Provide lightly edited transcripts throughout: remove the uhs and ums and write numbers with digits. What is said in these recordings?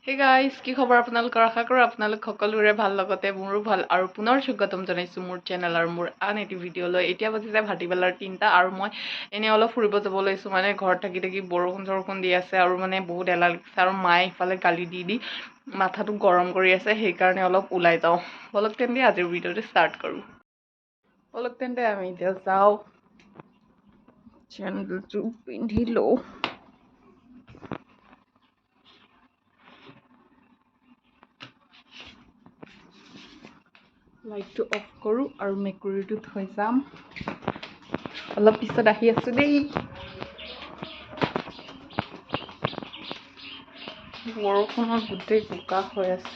Hey guys, কি খবৰ আপোনালোকৰ আশা কৰো আপোনালোক সকলোৰে ভাল লগতে মোৰো ভাল আৰু পুনৰ স্বাগতম জনাইছো মোৰ চেনেল আৰু মোৰ আন এটি ভিডিঅ' লৈ এতিয়া বাজিছে ভাটিবেলাৰ 3টা আৰু মই এনে অলপ ফুৰিব যাব লৈছো মানে ঘৰত থাকি বৰষুণ দি আছে আৰু মানে বহুত এলাহ লাগিছে আৰু মায়ে ইফালে গালি দি মাথাটো গৰম কৰি আছে সেইকাৰণে অলপ ওলাই যাওঁ বলক তেন্তে আজিৰ ভিডিঅ'টো ষ্টাৰ্ট কৰো বলক তেন্তে আমি এতিয়া যাওঁ চেনেলটো পিন্ধি লওঁ লাইটটো অফ কৰো আৰু মেকুৰীটো থৈ যাম অলপ পিছত আহি আছো দেই বৰষুণত গোটেই বোকা হৈ আছে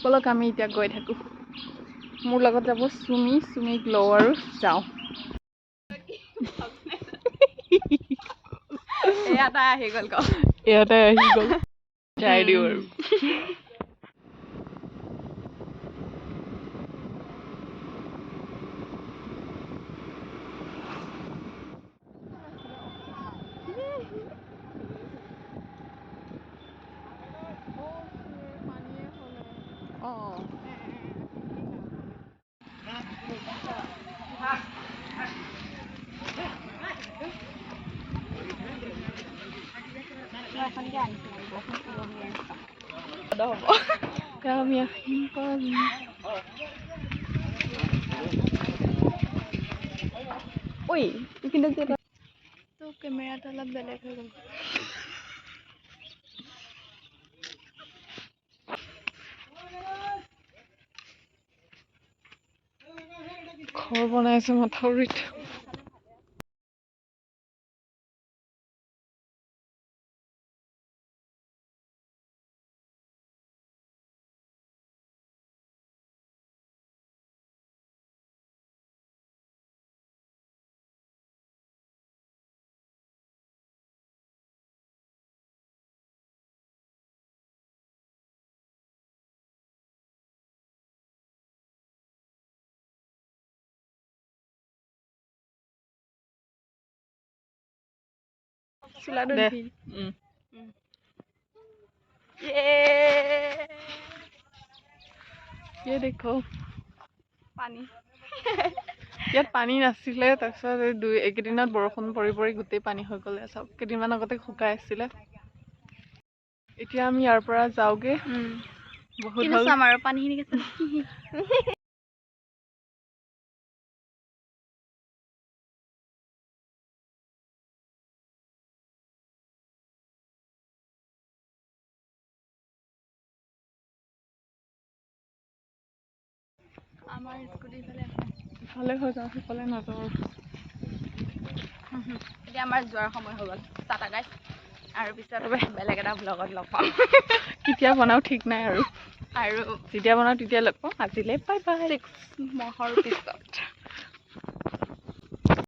বলক আমি এতিয়া গৈ থাকো মোৰ লগত যাব চুমিক লওঁ আৰু যাওঁ এটাই আহি গ'ল যাই দিওঁ আৰু ঐ কিন্তু তো কেমেৰাটো অলপ বেলেগ হৈ গ'ল ঘৰ বনাই আছে মাথাউৰিত ये देखो पानी ইয়াত পানী নাছিলে তাৰপিছত এইকেইদিনত বৰষুণ পৰি গোটেই পানী হৈ গ'লে চাওক কেইদিনমান আগতে শুকাই আছিলে এতিয়া আমি ইয়াৰ পৰা যাওগে বহুত হ'ল আমাৰ পানীখিনি আমাৰ স্কুটি ইফালে হৈ যাওঁ সিফালে নাযাওঁ এতিয়া আমাৰ যোৱাৰ সময় হৈ গ'ল টাটা গাইছ আৰু পিছত বেলেগ এটা ব্লগত লগ পাম কেতিয়া বনাওঁ ঠিক নাই আৰু যেতিয়া বনাওঁ তেতিয়া লগ পাম আজিলৈ বাই বাই 6 মাহৰ পিছত